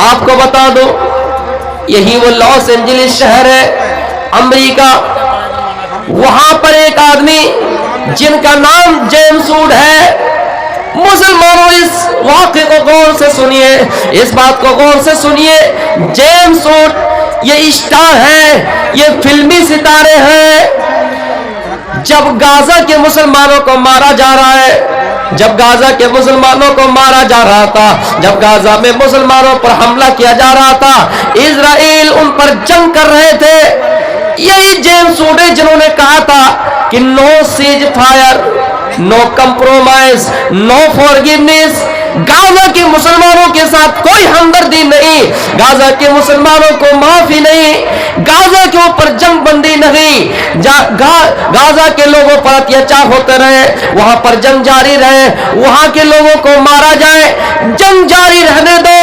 آپ کو بتا دو یہی وہ لاس اینجلس شہر ہے امریکہ، وہاں پر ایک آدمی جن کا نام جیمس ووڈ ہے، مسلمانوں اس واقعے کو غور سے سنیے، اس بات کو غور سے سنیے، جیمس ووڈ یہ اسٹار ہیں، یہ فلمی ستارے ہیں۔ جب غزہ کے مسلمانوں کو مارا جا رہا ہے، جب غزہ کے مسلمانوں کو مارا جا رہا تھا، جب غزہ میں مسلمانوں پر حملہ کیا جا رہا تھا، اسرائیل ان پر جنگ کر رہے تھے، یہی جیمس ووڈ جنہوں نے کہا تھا کہ نو سیج فائر، نو کمپرومائز، نو فارگیونیس، غزہ کے مسلمانوں کے ساتھ کوئی ہمدردی نہیں، غزہ کے مسلمانوں کو معافی نہیں، غزہ کے اوپر جنگ بندی نہیں، غزہ کے لوگوں پر اتیاچار ہوتے رہے، وہاں پر جنگ جاری رہے، وہاں کے لوگوں کو مارا جائے، جنگ جاری رہنے دو،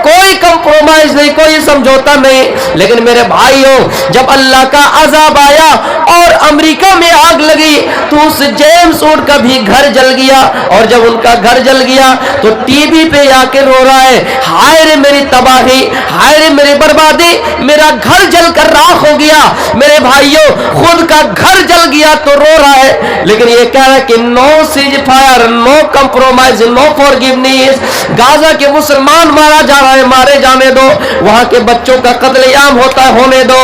کوئی کمپرومائز نہیں، کوئی سمجھوتا نہیں۔ لیکن میرے بھائیوں، جب اللہ کا عذاب آیا اور امریکہ میں آگ لگی تو اس جیمس ووڈ کا بھی گھر جل گیا، اور جب ان کا گھر جل گیا تو ٹی وی پہ آ کے رو رہا ہے، ہائے رے میری تباہی، ہائے رے میری بربادی، میرا گھر جل کر راکھ ہو گیا۔ میرے بھائیوں، خود کا گھر جل گیا تو رو رہا ہے، لیکن یہ کہہ رہا ہے کہ نو سیج فائر، نو کمپرومائز، نو فارگیونیس، غزہ کے مسلمان مارا جا رہا ہے، مارے جانے دو، وہاں کے بچوں کا قتل عام ہوتا ہے، ہونے دو۔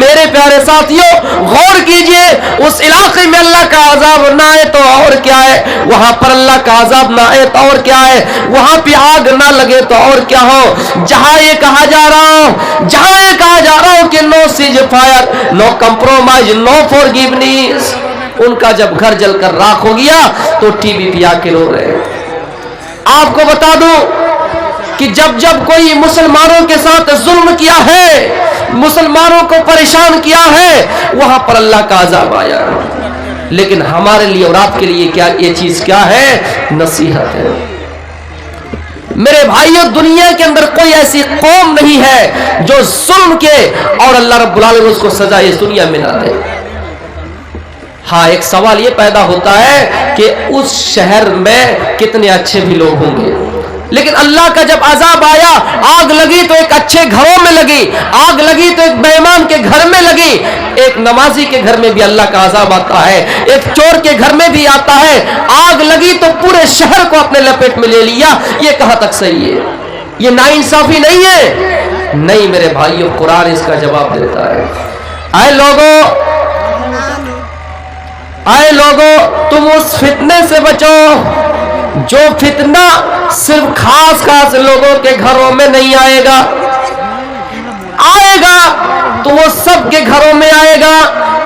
میرے پیارے ساتھیوں، غور کیجئے، اس علاقے میں اللہ کا عذاب نہ آئے تو اور کیا ہے، وہاں پر اللہ کا عذاب نہ آئے تو اور کیا ہے، وہاں پہ آگ نہ لگے تو اور کیا ہو۔ جہاں یہ کہا جا رہا ہوں کہ نو سیج فائر، نو کمپرومائز، نو فارگیونیس، ان کا جب گھر جل کر راکھ ہو گیا تو ٹی وی پہ آ کے رو رہے ہیں۔ آپ کو بتا دوں کہ جب کوئی مسلمانوں کے ساتھ ظلم کیا ہے، مسلمانوں کو پریشان کیا ہے، وہاں پر اللہ کا عذاب آیا، لیکن ہمارے لیے اور آپ کے لیے کیا یہ چیز کیا ہے؟ نصیحت ہے۔ میرے بھائیوں، دنیا کے اندر کوئی ایسی قوم نہیں ہے جو ظلم کے اور اللہ رب العالمین اس کو سزا اس دنیا میں نہ دے۔ ہاں، ایک سوال یہ پیدا ہوتا ہے کہ اس شہر میں کتنے اچھے بھی لوگ ہوں گے، لیکن اللہ کا جب عذاب آیا، آگ لگی تو ایک اچھے گھروں میں لگی، آگ لگی تو ایک بے ایمان کے گھر میں لگی، ایک نمازی کے گھر میں بھی اللہ کا عذاب آتا ہے، ایک چور کے گھر میں بھی آتا ہے۔ آگ لگی تو پورے شہر کو اپنے لپیٹ میں لے لیا، یہ کہاں تک صحیح ہے؟ یہ ناانصافی نہیں ہے؟ نہیں میرے بھائیوں، قرآن اس کا جواب دیتا ہے۔ اے لوگو تم اس فتنے سے بچو جو فتنہ صرف خاص لوگوں کے گھروں میں نہیں آئے گا تو وہ سب کے گھروں میں آئے گا،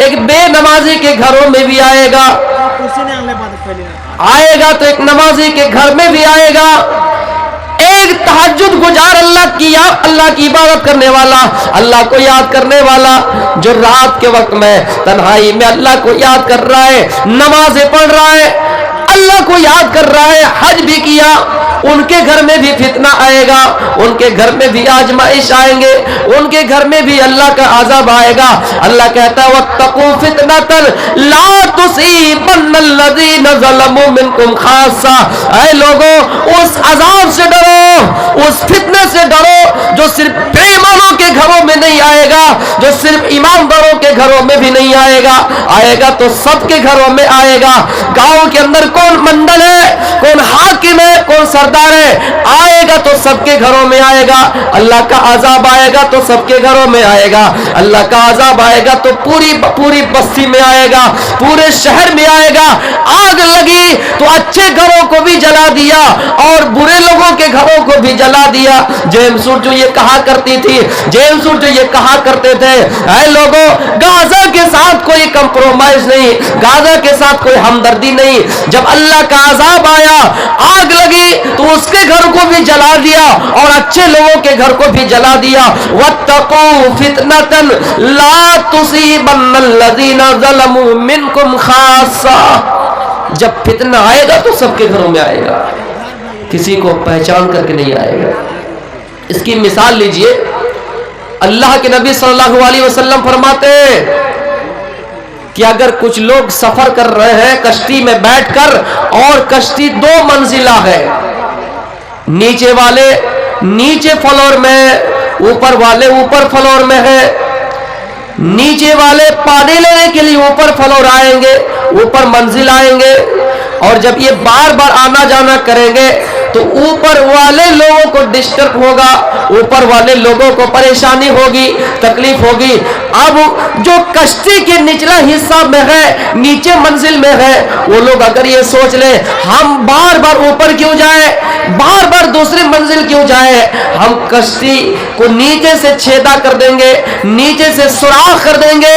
ایک بے نمازی کے گھروں میں بھی آئے گا تو ایک نمازی کے گھر میں بھی آئے گا، ایک تہجد گزار اللہ کی عبادت کرنے والا، اللہ کو یاد کرنے والا، جو رات کے وقت میں تنہائی میں اللہ کو یاد کر رہا ہے، نمازیں پڑھ رہا ہے، اللہ کو یاد کر رہا ہے، حج بھی کیا، ان کے گھر میں بھی فتنہ آئے گا، ان کے گھر میں بھی آزمائش آئیں گے، ان کے گھر میں بھی اللہ کا عذاب آئے گا۔ اللہ کہتا ہے وَاتَّقُوا فِتْنَةً لَا تُصِيبَنَّ الَّذِينَ ظَلَمُوا مِنْكُمْ خَاصَّةً۔ اے لوگوں، اس عذاب سے ڈرو، اس فتنے سے ڈرو جو صرف بے ایمانوں کے گھروں میں نہیں آئے گا، جو صرف ایمانداروں کے گھروں میں بھی نہیں آئے گا، آئے گا تو سب کے گھروں میں آئے گا۔ گاؤں کے اندر کون منڈل ہے، کون حاکم ہے، کون سردار ہے، آئے گا تو سب کے گھروں میں آئے گا۔ اللہ کا عذاب آئے گا تو سب کے گھروں میں آئے گا، اللہ کا عذاب آئے گا تو پوری بستی میں آئے گا، پورے شہر میں آئے گا۔ آگ لگی تو اچھے گھروں کو بھی جلا دیا اور برے لوگوں کے گھروں کو بھی جلا دیا۔ جیمس ووڈ جو یہ کہا کرتی تھی، جیمس ووڈ جو یہ کہا کرتے تھے، اے لوگوں، غزہ کے ساتھ کوئی کمپرومائز نہیں، غزہ کے ساتھ کوئی ہمدردی نہیں۔ جب اللہ کا عذاب آیا، آگ لگی تو اس کے گھر کو بھی جلا دیا اور اچھے لوگوں کے گھر کو بھی جلا دیا۔ وَاتَّقُوا فِتْنَةً لَا تُصِيبَنَّ الَّذِينَ ظَلَمُوا مِنْكُمْ خَاصَّةً۔ جب فتنہ آئے گا تو سب کے گھروں میں آئے گا، کسی کو پہچان کر کے نہیں آئے گا۔ اس کی مثال لیجئے، اللہ کے نبی صلی اللہ علیہ وسلم فرماتے ہیں کہ اگر کچھ لوگ سفر کر رہے ہیں کشتی میں بیٹھ کر اور کشتی 2 منزلہ ہے، نیچے والے نیچے فلور میں، اوپر والے اوپر فلور میں ہے، نیچے والے پانی لینے کے لیے اوپر فلور آئیں گے، اوپر منزل آئیں گے، اور جب یہ بار بار آنا جانا کریں گے تو اوپر والے لوگوں کو ڈسٹرب ہوگا، اوپر والے لوگوں کو پریشانی ہوگی، تکلیف ہوگی۔ اب جو کشتی کے نچلا حصہ میں ہے، نیچے منزل میں ہے، وہ لوگ اگر یہ سوچ لیں ہم بار بار اوپر کیوں جائیں، بار بار دوسری منزل کیوں جائیں، ہم کشتی کو نیچے سے چھیدا کر دیں گے، نیچے سے سوراخ کر دیں گے،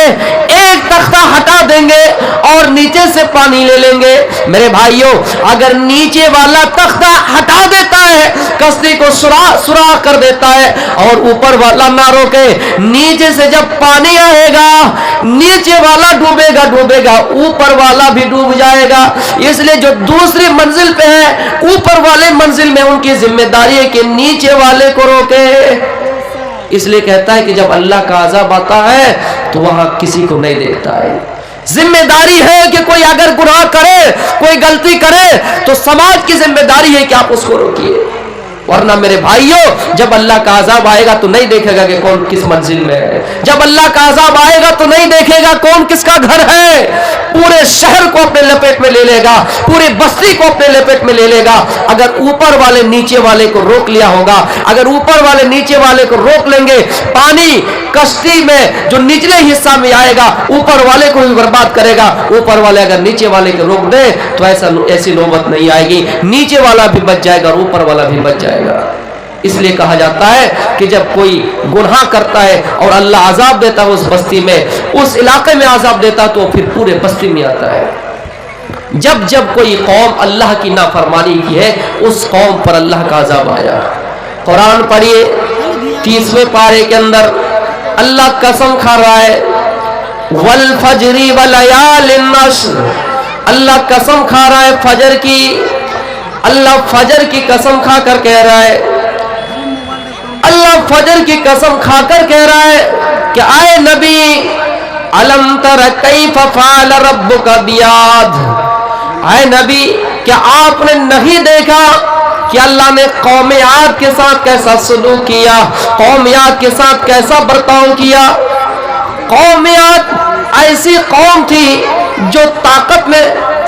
ایک تختہ ہٹا دیں گے اور نیچے سے پانی لے لیں گے۔ میرے بھائیوں، اگر نیچے والا تختہ ہٹا دیتا ہے، کشتی کو سوراخ کر دیتا ہے اور اوپر والا نہ روکے، نیچے سے جب پانی آئے گا نیچے والا ڈوبے گا، اوپر والا بھی ڈوب جائے گا۔ اس لیے جو دوسری منزل پہ ہے، اوپر والے منزل میں ان کی ذمہ داری ہے کہ نیچے والے کو روکے۔ اس لیے کہتا ہے کہ جب اللہ کا عذاب آتا ہے تو وہاں کسی کو نہیں دیکھتا ہے۔ ذمہ داری ہے کہ کوئی اگر گناہ کرے، کوئی غلطی کرے تو سماج کی ذمہ داری ہے کہ آپ اس کو روکیے، ورنہ میرے بھائیوں جب اللہ کا عذاب آئے گا تو نہیں دیکھے گا کہ کون کس منزل میں ہے، جب اللہ کا عذاب آئے گا تو نہیں دیکھے گا کون کس کا گھر ہے، پورے شہر کو اپنے لپیٹ میں لے لے گا، پوری بستی کو اپنے لپیٹ میں لے لے گا۔ اگر اوپر والے نیچے والے کو روک لیا ہوگا، اگر اوپر والے نیچے والے کو روک لیں گے، پانی کشتی میں جو نچلے حصہ میں آئے گا اوپر والے کو بھی برباد کرے گا، اوپر والے اگر نیچے والے کو روک دے تو ایسی نوبت نہیں آئے گی، نیچے والا بھی بچ جائے گا اور اوپر والا بھی بچ جائے گا۔ اس لیے کہا جاتا ہے کہ جب کوئی گناہ کرتا ہے اور اللہ عذاب دیتا ہے اس بستی میں، اس علاقے میں عذاب دیتا تو پھر پورے بستی میں آتا ہے۔ جب کوئی قوم اللہ کی نافرمانی کی ہے اس قوم پر اللہ کا عذاب آیا۔ قرآن پڑھیے 30ویں پارے کے اندر اللہ قسم کھا رہا ہے، والفجر ولیال عشر، اللہ قسم کھا رہا ہے فجر کی، اللہ فجر کی قسم کھا کر کہہ رہا ہے، اللہ فجر کی قسم کھا کر کہہ رہا ہے کہ آئے نبی الم تر کیف فعل ربک بعاد، آئے نبی کیا آپ نے نہیں دیکھا کہ اللہ نے قوم عاد کے ساتھ کیسا سلوک کیا، قوم عاد کے ساتھ کیسا برتاؤ کیا۔ قوم عاد ایسی قوم تھی جو طاقت میں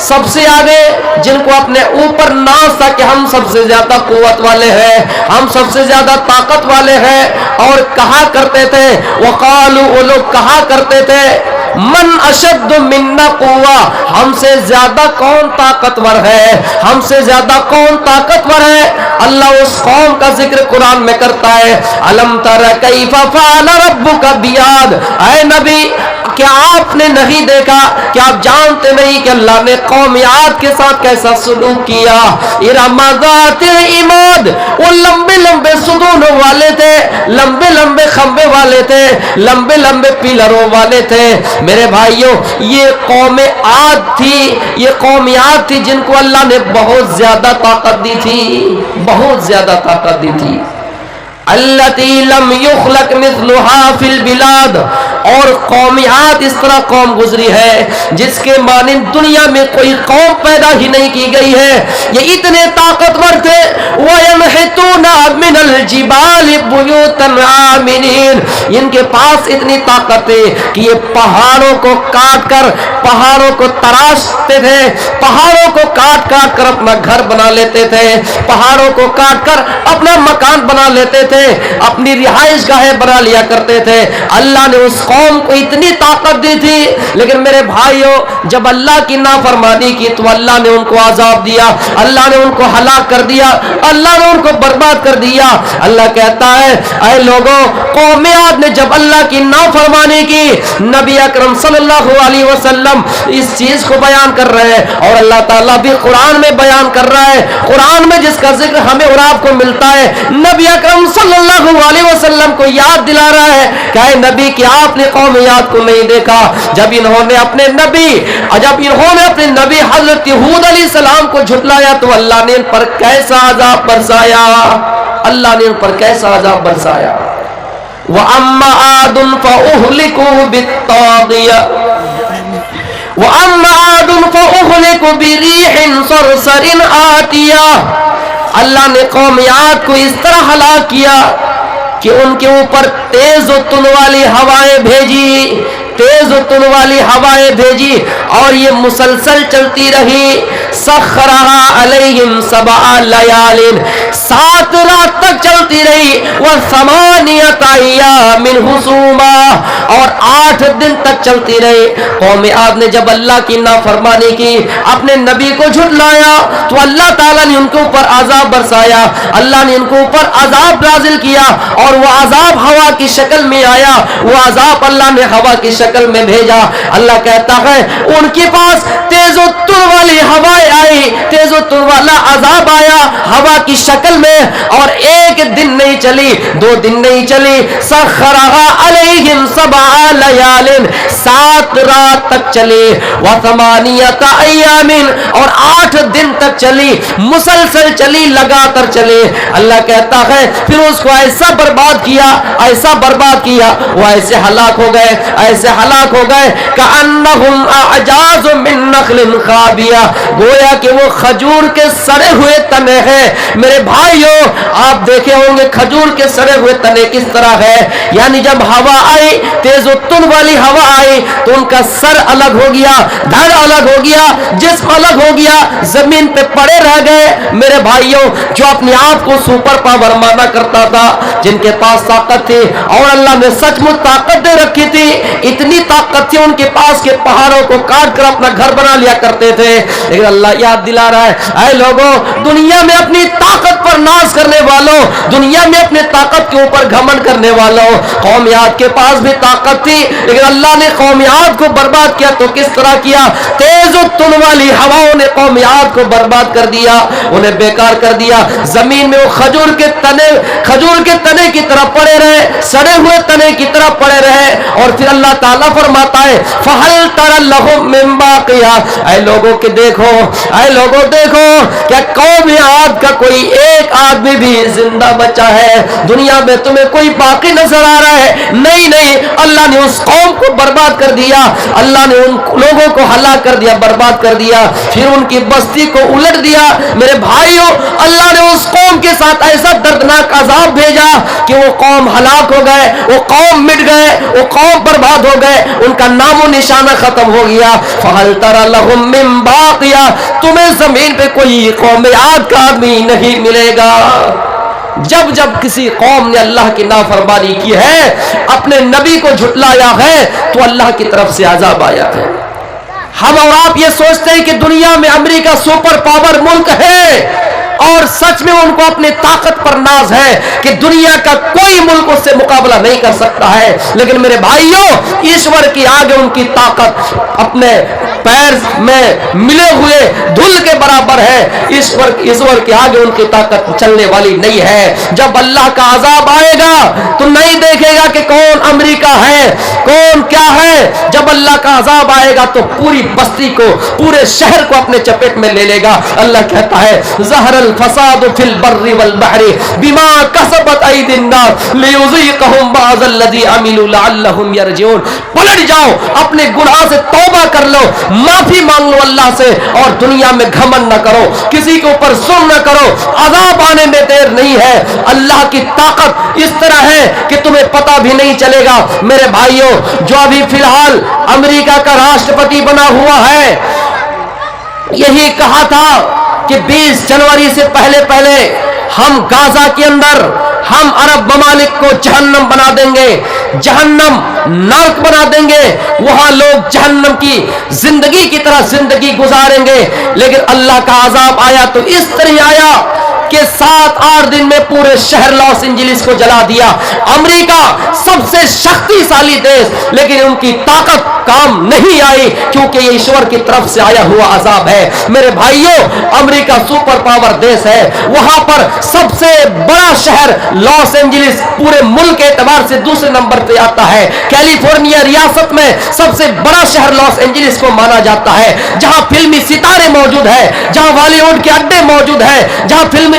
سب سے آگے، جن کو اپنے اوپر ناز تھا کہ ہم سب سے زیادہ قوت والے ہیں، ہم سب سے زیادہ طاقت والے ہیں، اور کہا کرتے تھے وقالو، وہ لوگ کہا کرتے تھے من اشد منا قوہ، ہم سے زیادہ کون طاقتور ہے، ہم سے زیادہ کون طاقتور ہے۔ اللہ اس قوم کا ذکر قرآن میں کرتا ہے، الم تر کیف فعل ربک بعاد، اے نبی کیا آپ نے نہیں دیکھا، کیا آپ جانتے نہیں کہ اللہ نے قوم عاد کے ساتھ کیسا سلوک کیا۔ ارم ذات العماد، وہ لمبے لمبے ستون والے تھے، لمبے لمبے کھمبے والے تھے، لمبے لمبے پیلروں والے تھے۔ میرے بھائیوں یہ قوم عاد تھی، یہ قوم عاد تھی جن کو اللہ نے بہت زیادہ طاقت دی تھی، بہت زیادہ طاقت دی تھی۔ التی لم یخلق مثلها فی البلاد، اور قوم عاد اس طرح قوم گزری ہے جس کے مانند دنیا میں کوئی قوم پیدا ہی نہیں کی گئی ہے۔ یہ اتنے طاقتور تھے، وَيَنْحِتُونَ مِنَ الْجِبَالِ بُيُوتًا آمِنِينَ، ان کے پاس اتنی طاقت ہے کہ یہ پہاڑوں کو کاٹ کر، پہاڑوں کو تراشتے تھے، پہاڑوں کو کاٹ کاٹ کر اپنا گھر بنا لیتے تھے، پہاڑوں کو کاٹ کر اپنا مکان بنا لیتے تھے، اپنی رہائش گاہیں بنا لیا کرتے تھے۔ اللہ نے اس قوم کو اتنی طاقت دی تھی، لیکن میرے بھائیوں جب اللہ کی نافرمانی کی تو اللہ نے ان کو عذاب دیا، اللہ نے ان کو ہلاک کر دیا، اللہ نے ان کو برباد کر دیا۔ اللہ کہتا ہے اے لوگوں، قوم عاد نے جب اللہ کی نافرمانی کی، نبی اکرم صلی اللہ علیہ وسلم اس چیز کو بیان کر رہے ہیں، اور اللہ تعالیٰ بھی قرآن میں بیان کر رہا ہے، قرآن میں جس کا ذکر ہمیں اور آپ کو ملتا ہے، نبی اکرم صلی اللہ علیہ وسلم کو یاد دلا رہا ہے کہ اے نبی کہ آپ نے قوم عاد کو نہیں دیکھا جب انہوں نے اپنے نبی حضرت ہود علیہ السلام کو جھٹلایا تو اللہ نے ان پر کیسا عذاب برسایا، اللہ نے ان پر کیسا عذاب برسایا۔ وَأَمَّا عَادٌ فَأُهْلِكُوا بِالطَّاغِيَةِ وَأَمَّا عَادٌ فَأُهْلِكُوا بِرِيحٍ صَرْصَرٍ عَاتِيَةٍ، اللہ نے قوم عاد کو اس طرح ہلاک کیا کہ ان کے اوپر تیز و تند والی ہوائیں بھیجی، تیز و تند والی ہوائیں بھیجی، اور یہ مسلسل چلتی رہی۔ سخرها علیہم 7 لیال، 7 رات تک چلتی رہی۔ و8 ایام حسوما، اور 8 دن تک چلتی رہی۔ قوم عاد نے جب اللہ کی نافرمانی کی، اپنے نبی کو جھٹلایا، تو اللہ تعالیٰ نے ان کے اوپر عذاب برسایا، اللہ نے ان کے اوپر عذاب نازل کیا، اور وہ عذاب ہوا کی شکل میں آیا، وہ عذاب اللہ نے ہوا کی شکل میں بھیجا۔ اللہ کہتا ہے ان کے پاس تیز و تند والی ہوائیں آئی، تیز و تند والا عذاب آیا ہوا کی شکل میں، اور 1 دن نہیں چلی، 2 دن نہیں چلی۔ سخرها علیہم 7 لیال، 7 رات تک چلی۔ و8 ایام، اور 8 دن تک چلی، مسلسل چلی، لگاتار چلی۔ اللہ کہتا ہے پھر اس کو ایسا برباد کیا، ایسا برباد کیا، وہ ایسے ہلاک ہو گئے، ایسے ہلاک ہو گئے کأنہم اعجاز من نخل خاویہ، گویا کہ وہ کھجور کے سڑے ہوئے تنے ہیں۔ میرے بھائیو آپ دیکھے ہوں گے کھجور کے سڑے ہوئے تنے کس طرح ہے، یعنی جب ہوا آئی، تیز و تند والی ہوا آئی، تو ان کا سر الگ ہو گیا، دھڑ الگ ہو گیا، جسم الگ ہو گیا، زمین پہ پڑے رہ گئے۔ میرے بھائیو جو اپنے آپ کو سپر پاور مانا کرتا تھا، جن کے پاس طاقت تھی، اور اللہ نے سچ مچ طاقت دے رکھی تھی، اتنی طاقت تھی ان کے پاس کہ پہاڑوں کو کاٹ کر اپنا گھر بنا لیا کرتے تھے، لیکن اللہ یاد دلا رہا ہے اے لوگوں، دنیا میں اپنی طاقت پر ناز کرنے والوں، دنیا میں اپنے طاقت کے اوپر گھمنڈ کرنے والوں، قوم عاد کے پاس بھی طاقت تھی، لیکن اللہ نے قوم عاد کو برباد کیا تو کس طرح کیا؟ تیز و تند والی ہواؤں نے قوم عاد کو برباد کر دیا، انہیں بیکار کر دیا۔ زمین میں وہ کھجور کے تنے کی طرح پڑے رہے، سڑے ہوئے تنے کی طرح پڑے رہے، اور پھر اللہ تعالیٰ فرماتا ہے فَهَلْ تَرَ لَهُم مِّن بَاقِيَةٍ، اے لوگوں کے دیکھو، اے لوگوں دیکھو، کیا قوم عاد کا کوئی ایک آدمی بھی زندہ بچا ہے؟ دنیا میں تمہیں کوئی باقی نظر آ رہا ہے؟ نہیں نہیں، اللہ نے اس قوم کو برباد کر دیا، اللہ نے ان لوگوں کو ہلاک کر دیا، برباد کر دیا، پھر ان کی بستی کو الٹ دیا۔ میرے بھائیوں اللہ نے اس قوم کے ساتھ ایسا دردناک عذاب بھیجا کہ وہ قوم ہلاک ہو گئے، وہ قوم مٹ گئے، وہ قوم برباد ہو گئے، ان کا نام و نشانہ ختم ہو گیا۔ فَهَلْ تَرَ لَهُم مِّن بَاقِيَةٍ، تمہیں زمین پہ کوئی قوم عاد کا آدمی نہیں ملے گا۔ جب جب کسی قوم نے اللہ کی نافرمانی کی ہے، اپنے نبی کو جھٹلایا ہے، تو اللہ کی طرف سے عذاب آیا ہے۔ ہم اور آپ یہ سوچتے ہیں کہ دنیا میں امریکہ سپر پاور ملک ہے، اور سچ میں ان کو اپنی طاقت پر ناز ہے کہ دنیا کا کوئی ملک اس سے مقابلہ نہیں کر سکتا ہے، لیکن میرے بھائیوں ایشور کی آگے ان کی طاقت اپنے پیر میں ملے ہوئے دھول کے برابر ہے، ایشور کے آگے ان کی طاقت چلنے والی نہیں ہے۔ جب اللہ کا عذاب آئے گا تو نہیں دیکھے گا کہ کون امریکہ ہے، کون کیا ہے۔ جب اللہ کا عذاب آئے گا تو پوری بستی کو، پورے شہر کو اپنے چپیٹ میں لے لے گا۔ اللہ کہتا ہے ظہر الفساد فی البر والبحر بما کسبت ایدی الناس لیذیقہم بعض الذی عملوا لعلہم یرجعون۔ پلٹ جاؤ، اپنے گناہ سے توبہ کر لو، معافی مانگ لو اللہ سے، اور دنیا میں گھمنڈ نہ کرو، کسی کے اوپر ظلم نہ کرو، عذاب آنے میں دیر نہیں ہے۔ اللہ کی طاقت اس طرح ہے کہ تمہیں پتہ بھی نہیں چلے گا۔ میرے بھائیوں جو ابھی فی الحال امریکہ کا راشٹرپتی بنا ہوا ہے، یہی کہا تھا کہ 20 جنوری سے پہلے ہم غزہ کے اندر ہم عرب ممالک کو جہنم بنا دیں گے، جہنم نرک بنا دیں گے، وہاں لوگ جہنم کی زندگی کی طرح زندگی گزاریں گے۔ لیکن اللہ کا عذاب آیا تو اس طرح آیا کہ 7-8 دن میں پورے شہر لاس اینجلس کو جلا دیا۔ امریکہ سب سے شکتیشالی دیش، لیکن ان کی طاقت کام نہیں آئی کیونکہ یہ ایشور کی طرف سے آیا ہوا عذاب ہے۔ میرے بھائیوں امریکہ سپر پاور دیش ہے، وہاں پر سب سے بڑا شہر لاس اینجلس پورے ملک کے اعتبار سے دوسرے نمبر پہ آتا ہے۔ کیلیفورنیا ریاست میں سب سے بڑا شہر لاس اینجلس کو مانا جاتا ہے، جہاں فلمی ستارے موجود ہیں، جہاں بالی ووڈ کے اڈے موجود ہیں، جہاں فلمی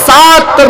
7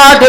8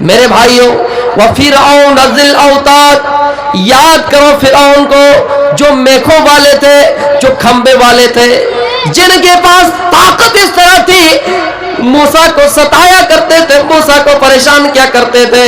میرے بھائیوں وَفِرْعَوْنَ ذِي الْأَوْتَادِ، یاد کرو فرعون کو جو میخوں والے تھے، جو کھمبے والے تھے، جن کے پاس طاقت اس طرح تھی، موسیٰ کو ستایا کرتے تھے، موسیٰ کو پریشان کیا کرتے تھے،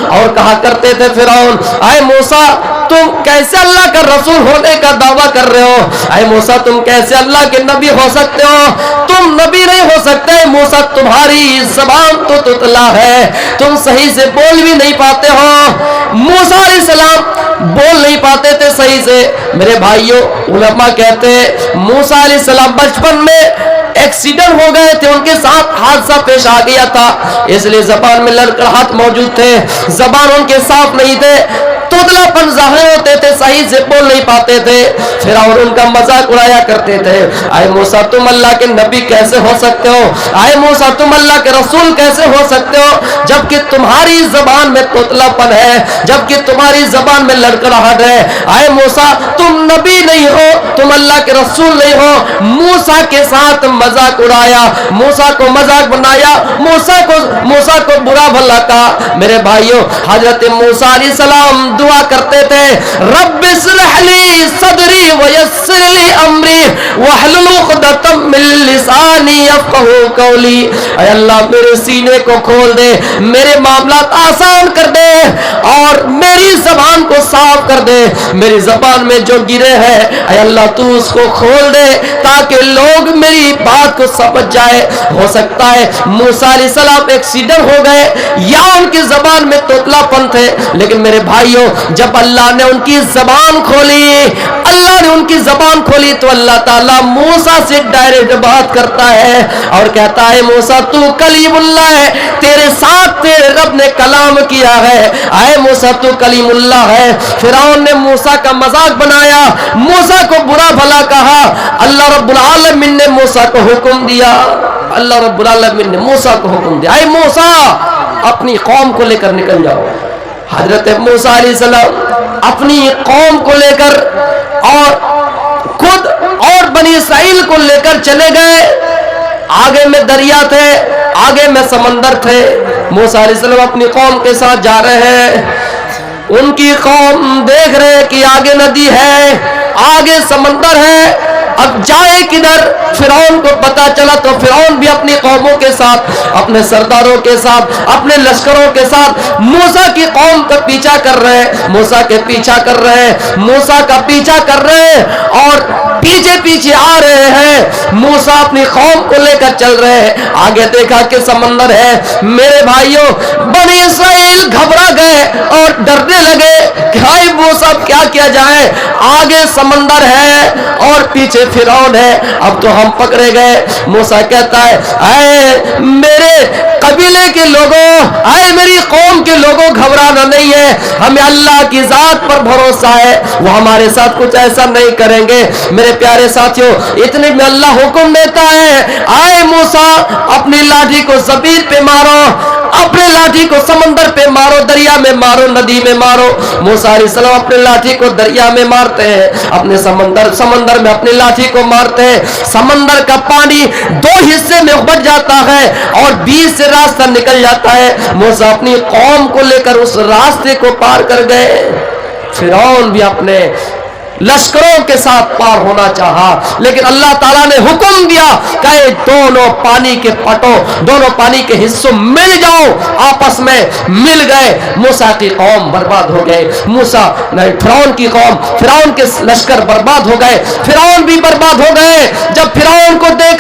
اور کہا کرتے تھے فرعون اے موسیٰ تم کیسے اللہ کا رسول ہونے کا دعویٰ کر رہے ہو، اے موسیٰ تم کیسے اللہ کے نبی ہو سکتے ہو، تم نبی نہیں ہو سکتے موسیٰ، تمہاری زبان تو تتلا ہے، تم صحیح سے بول بھی نہیں پاتے ہو۔ موسیٰ علیہ السلام بول نہیں پاتے تھے صحیح سے۔ میرے بھائیوں علماء کہتے ہیں موسیٰ علیہ السلام بچپن میں ایکسیڈنٹ ہو گئے تھے، ان کے ساتھ حادثہ پیش آ گیا تھا، اس لیے زبان میں لڑکڑاہٹ موجود تھے، زبان ان کے صاف نہیں تھے، توتلا پن ظاہر ہوتے تھے، صحیح سے بول نہیں پاتے تھے، فرعون ان کا مذاق اڑایا کرتے تھے، اے موسیٰ تم اللہ کے نبی کیسے ہو سکتے ہو، اے موسیٰ تم اللہ کے رسول کیسے ہو سکتے ہو، جبکہ تمہاری زبان میں توتلا پن ہے، جبکہ تمہاری زبان میں لڑکڑاہٹ ہے، اے موسیٰ تم نبی نہیں ہو، تم اللہ کے رسول نہیں ہو۔ موسیٰ کے ساتھ مذاق اڑایا، موسیٰ کو مذاق بنایا، موسیٰ کو برا بھلا کہا۔ میرے بھائیوں حضرت موسیٰ علیہ السلام دعا کرتے تھے رب اشرح لی صدری ویسر لی امری واحلل عقدۃ من لسانی یفقہوا قولی، اے اللہ میرے سینے کو کھول دے، میرے معاملات آسان کر دے، اور میری زبان کو صاف کر دے، میری زبان میں جو گرے ہیں اے اللہ تو اس کو کھول دے تاکہ لوگ میری بات کو سمجھ جائے۔ ہو سکتا ہے موسیٰ علیہ السلام ایکسیڈنٹ ہو گئے یا ان کی زبان میں توتلا پن تھے، لیکن میرے بھائیوں جب اللہ نے ان کی زبان کھولی، اللہ نے ان کی زبان کھولی تو اللہ تعالیٰ موسیٰ سے ڈائریکٹ بات کرتا ہے اور کہتا ہے موسیٰ تو کلیم اللہ ہے، تیرے ساتھ تیرے رب نے کلام کیا ہے، اے موسیٰ تو کلیم اللہ ہے۔ فرعون نے موسیٰ کا مذاق بنایا، موسیٰ کو برا بھلا کہا، اللہ رب العالمین نے موسیٰ کو حکم دیا، اللہ رب العالمین نے موسیٰ کو حکم دیا اے موسیٰ اپنی قوم کو لے کر نکل جاؤ۔ حضرت موسیٰ علیہ السلام اپنی قوم کو لے کر اور خود اور بنی اسرائیل کو لے کر چلے گئے، آگے میں دریا تھے، آگے میں سمندر تھے، موسیٰ علیہ السلام اپنی قوم کے ساتھ جا رہے ہیں، ان کی قوم دیکھ رہے کہ آگے ندی ہے، آگے سمندر ہے، اب جائے کدھر؟ فرعون کو پتا چلا تو فرعون بھی اپنی قوموں کے ساتھ، اپنے سرداروں کے ساتھ، اپنے لشکروں کے ساتھ موسیٰ کی قوم کا پیچھا کر رہے ہیں، موسیٰ کے پیچھا کر رہے ہیں، موسیٰ کا پیچھا کر رہے ہیں اور پیچھے پیچھے آ رہے ہیں۔ موسیٰ اپنی قوم کو لے کر چل رہے ہیں، آگے دیکھا کہ سمندر ہے۔ میرے بھائیوں بنی اسرائیل گھبرا گئے اور ڈرنے لگے کہ ہائے موسیٰ کیا کیا جائے، آگے سمندر ہے اور پیچھے فرعون ہے، اب تو ہم پکڑے گئے۔ موسیٰ کہتا ہے اے میرے قبیلے کے لوگوں، اے میری قوم کے لوگوں گھبرانا نہیں ہے، ہمیں اللہ کی ذات پر بھروسہ ہے، وہ ہمارے ساتھ کچھ ایسا نہیں کریں گے۔ میرے پیارے ساتھیوں اتنے میں اللہ حکم دیتا ہے اے موسیٰ اپنی لاٹھی کو زمین پہ مارو، اپنے لاٹھی کو سمندر پہ مارو، دریا میں مارو، ندی میں مارو۔ موسیٰ علیہ السلام اپنے لاٹھی کو دریا میں مارتے ہیں، اپنے سمندر میں اپنی لاٹھی کو مارتے ہیں، سمندر کا پانی دو حصے میں بٹ جاتا ہے اور بیچ سے راستہ نکل جاتا ہے۔ موسیٰ اپنی قوم کو لے کر اس راستے کو پار کر گئے، فرعون بھی اپنے لشکروں کے ساتھ پار ہونا چاہا، لیکن اللہ تعالیٰ نے حکم دیا کہ دونوں پانی کے پٹوں، دونوں پانی کے حصوں مل جاؤ، آپس میں مل گئے۔ موسیٰ کی قوم برباد ہو گئے، فرعون کی قوم، فرعون کے لشکر برباد ہو گئے، فرعون بھی برباد ہو گئے۔ جب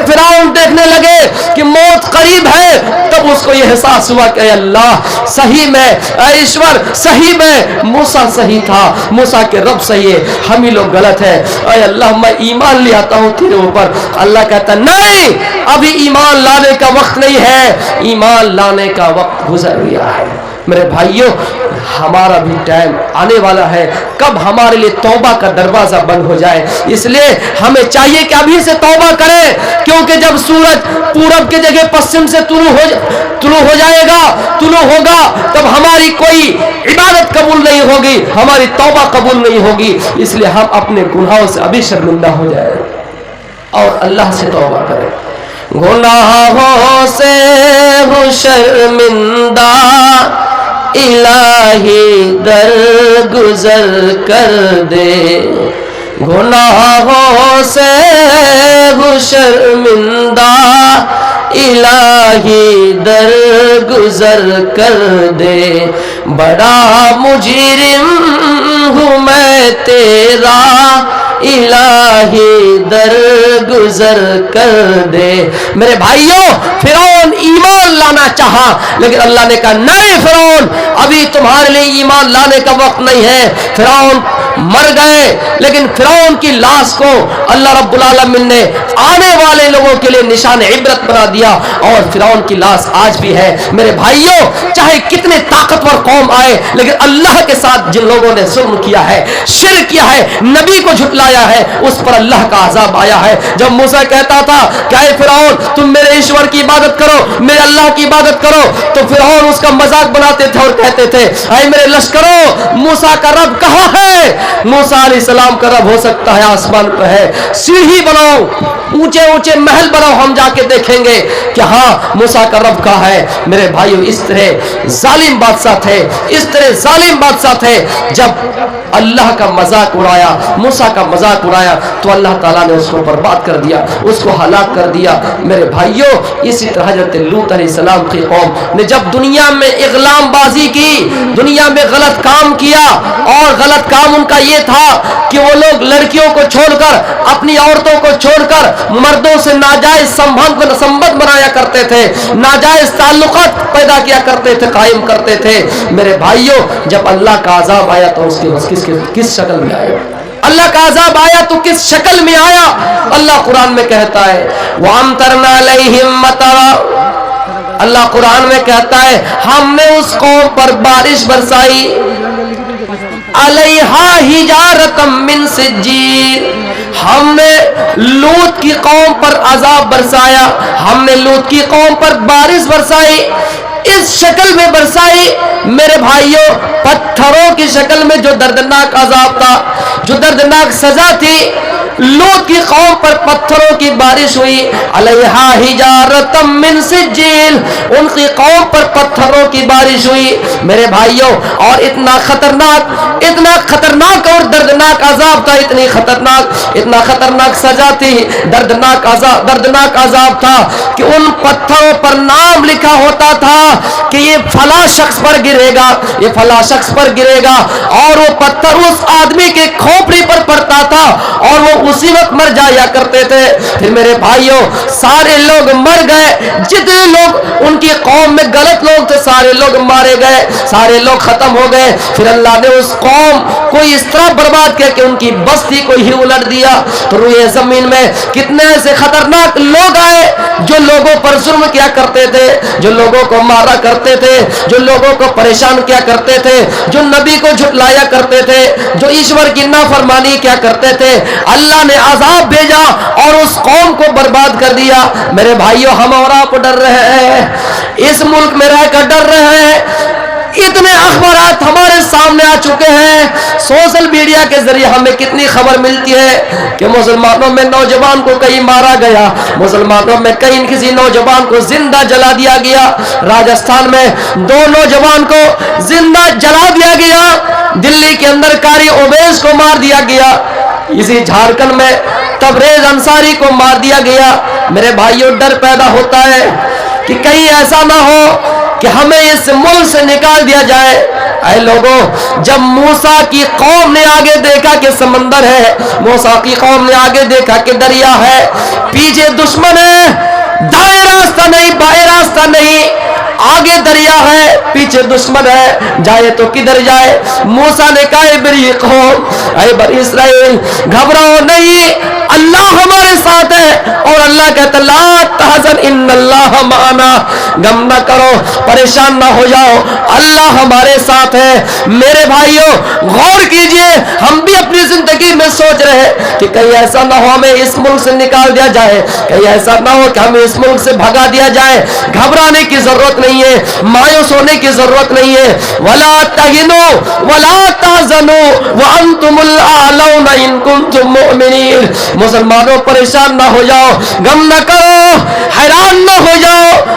فرعون دیکھنے لگے کہ موت قریب ہے، تب اس کو یہ احساس ہوا کہ اے اللہ صحیح میں، اے ایشور صحیح میں، موسیٰ صحیح تھا، موسیٰ کے رب صحیح ہے، ہم لوگ غلط ہے، اے اللہ میں ایمان لے آتا ہوں تیرے اوپر۔ اللہ کہتا نہیں ابھی ایمان لانے کا وقت نہیں ہے، ایمان لانے کا وقت گزر گیا ہے۔ میرے بھائیوں ہمارا بھی ٹائم آنے والا ہے، کب ہمارے لیے توبہ کا دروازہ بند ہو جائے، اس لیے ہمیں چاہیے کہ ابھی سے توبہ کریں، کیونکہ جب سورج پورب کی جگہ پشچم سے طلوع ہوگا تب ہماری کوئی عبادت قبول نہیں ہوگی، ہماری توبہ قبول نہیں ہوگی، اس لیے ہم اپنے گناہوں سے ابھی شرمندہ ہو جائیں اور اللہ سے توبہ کریں۔ گناہوں سے ہوں شرمندہ الہی درگزر کر دے، گناہوں سے ہو شرمندہ الہی درگزر کر دے، بڑا مجرم ہوں میں تیرا الہی درگزر کر دے۔ میرے بھائیوں، فرعون ایمان لانا چاہا لیکن اللہ نے کہا نہیں فرعون، ابھی تمہارے لیے ایمان لانے کا وقت نہیں ہے۔ فرعون مر گئے لیکن فرعون کی لاش کو اللہ رب العالمین نے آنے والے لوگوں کے لیے نشان عبرت بنا دیا، اور فرعون کی لاش آج بھی ہے۔ میرے بھائیوں، چاہے کتنے طاقتور قوم آئے لیکن اللہ کے ساتھ جن لوگوں نے ظلم کیا ہے، شرک کیا ہے، نبی کو جھٹلایا ہے، اس پر اللہ کا عذاب آیا ہے۔ جب موسیٰ کہتا تھا کہ اے فرعون تم میرے ایشور کی عبادت کرو، میرے اللہ کی عبادت کرو، تو فرعون اس کا مذاق بناتے تھے اور کہتے تھے اے میرے لشکروں، موسیٰ کا رب کہاں ہے؟ موسیٰ علیہ السلام کا رب ہو سکتا ہے آسمان پہ ہے، سیڑھی بناؤ، اونچے اونچے محل بناؤ، ہم جا کے دیکھیں گے کہ ہاں موسیٰ کا رب کہاں ہے۔ میرے بھائیو، اس طرح ظالم بادشاہ تھے، اس طرح ظالم بادشاہ تھے، جب اللہ کا مذاق اڑایا، موسیٰ کا مذاق اڑایا تو اللہ تعالیٰ نے اس کو برباد کر دیا، اس کو ہلاک کر دیا۔ میرے بھائیو، اسی طرح حضرت لوط علیہ السلام کی قوم نے جب دنیا میں اغلام بازی کی، دنیا میں غلط کام کیا، اور غلط کام ان کا یہ تھا کہ وہ لوگ لڑکیوں کو چھوڑ کر، اپنی عورتوں کو چھوڑ کر مردوں سے ناجائز سنبندھ بنایا کرتے تھے، ناجائز تعلقات پیدا کیا کرتے تھے، قائم کرتے تھے۔ میرے بھائیو، جب اللہ کا عذاب آیا تو اس کی کس شکل میں آیا؟ اللہ کا عذاب آیا تو کس شکل میں آیا؟ اللہ قرآن میں کہتا ہے وَأَمْطَرْنَا عَلَيْهِمْ مَطَرًا، اللہ قرآن میں کہتا ہے ہم نے اس قوم پر بارش برسائی، عَلَيْهَا حِجَارَةً مِّن سِجِّيلٍ، ہم نے لوط کی قوم پر عذاب برسایا، ہم نے لوط کی قوم پر بارش برسائی، اس شکل میں برسائی میرے بھائیوں، پتھروں کی شکل میں، جو دردناک عذاب تھا، جو دردناک سزا تھی۔ لوط کی قوم پر پتھروں کی بارش ہوئی، علیہا حجارۃ من سجیل، ان کی قوم پر پتھروں کی بارش ہوئی میرے بھائیوں، اور اتنا خطرناک اور دردناک عذاب تھا، اتنا خطرناک سزا تھی، دردناک عذاب تھا کہ ان پتھروں پر نام لکھا ہوتا تھا کہ یہ فلاں شخص پر گرے گا، یہ فلاں شخص پر گرے گا، اور وہ پتھر اس آدمی کے کھوپڑی پر پڑتا تھا اور وہ اسی وقت مر جایا کرتے تھے۔ پھر میرے بھائیوں، سارے لوگ مر گئے، جتنے لوگ ان کی قوم میں غلط لوگ تھے سارے لوگ مارے گئے، سارے لوگ ختم ہو گئے۔ پھر اللہ نے اس قوم کو اس طرح برباد کیا کہ ان کی بستی کو ہی الٹ دیا۔ تو روئے زمین میں کتنے ایسے خطرناک لوگ آئے جو لوگوں پر ظلم کیا کرتے تھے، جو لوگوں کو مارا کرتے تھے، جو لوگوں کو پریشان کیا کرتے تھے، جو نبی کو جھٹلایا کرتے تھے، جو ایشور کی نافرمانی کیا کرتے تھے۔ اللہ نے عذاب بھیجا اور اس قوم کو برباد کر دیا۔ میرے بھائیوں، ہم اور آپ ڈر رہے ہیں، اس ملک میں رہ کر ڈر رہے ہیں، اتنے اخبارات ہمارے سامنے آ چکے ہیں، سوشل میڈیا کے ذریعے ہمیں کتنی خبر ملتی ہے کہ مسلمانوں میں نوجوان کو کہیں مارا گیا، مسلمانوں میں کہیں کسی نوجوان کو زندہ جلا دیا گیا، راجستھان میں 2 نوجوان کو زندہ جلا دیا گیا، دلی کے اندر قاری اویس کو مار دیا گیا، اسی جھارکھنڈ میں تبریز انصاری کو مار دیا گیا۔ میرے بھائیوں، ڈر پیدا ہوتا ہے کہ کہیں ایسا نہ ہو کہ ہمیں اس ملک سے نکال دیا جائے۔ اے لوگوں، جب موسیٰ کی قوم نے آگے دیکھا کہ سمندر ہے، موسیٰ کی قوم نے آگے دیکھا کہ دریا ہے، پیچھے دشمن ہے، دائیں راستہ نہیں بائیں راستہ نہیں، آگے دریا ہے پیچھے دشمن ہے، جائے تو کدھر جائے؟ موسیٰ نے کہا اے بنی قوم، اے بنی اسرائیل، گھبراؤ نہیں، اللہ ہمارے ساتھ ہے۔ اور اللہ کہتا لا تحزن ان اللہ معنا، غم نہ کرو، پریشان نہ ہو جاؤ، اللہ ہمارے ساتھ ہے۔ میرے بھائیوں، غور کیجئے، ہم بھی اپنی زندگی میں سوچ رہے ہیں کہ کہیں ایسا نہ ہو ہمیں اس ملک سے نکال دیا جائے، کہیں ایسا نہ ہو کہ ہمیں اس ملک سے بھگا دیا جائے۔ گھبرانے کی ضرورت نہیں ہے، مایوس ہونے کی ضرورت نہیں ہے۔ ولا تہنوا ولا تحزنوا وانتم الاعلون ان کنتم مؤمنین، مسلمانوں پریشان نہ ہو جاؤ، غم نہ کرو، حیران نہ ہو جاؤ،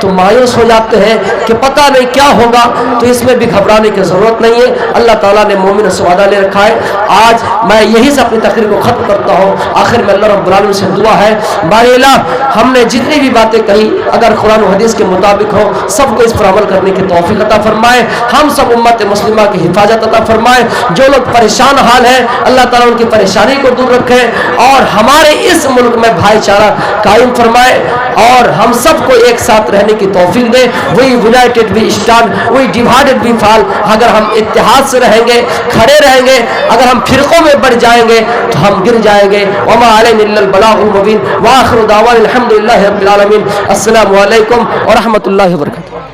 تو مایوس ہو جاتے ہیں کہ پتہ نہیں کیا ہوگا، تو اس میں بھی گھبرانے کی ضرورت نہیں ہے، اللہ تعالیٰ نے مومن سے وعدہ لے رکھا ہے۔ آج میں یہی سے اپنی تقریر کو ختم کرتا ہوں، آخر میں اللہ رب العالمین سے دعا ہے، باری الہ ہم نے جتنی بھی باتیں کہی اگر قرآن و حدیث کے مطابق ہو، سب کو اس پر عمل کرنے کی توفیق عطا فرمائے، ہم سب امت مسلمہ کی حفاظت عطا فرمائے، جو لوگ پریشان حال ہیں اللہ تعالیٰ ان کی پریشانی کو دور رکھے اور ہمارے اس ملک میں بھائی چارہ قائم فرمائے اور ہم سب کو ایک ساتھ رہنے کی توفیق دے۔ We united we stand, we divided we fall. اگر ہم اتحاد سے رہیں گے، کھڑے رہیں گے، اگر ہم فرقوں میں بڑھ جائیں گے تو ہم گر جائیں گے۔ وما علینا الا البلاغ المبین، وآخر دعوانا الحمد للہ رب العالمین۔ السلام علیکم ورحمۃ اللہ وبرکاتہ۔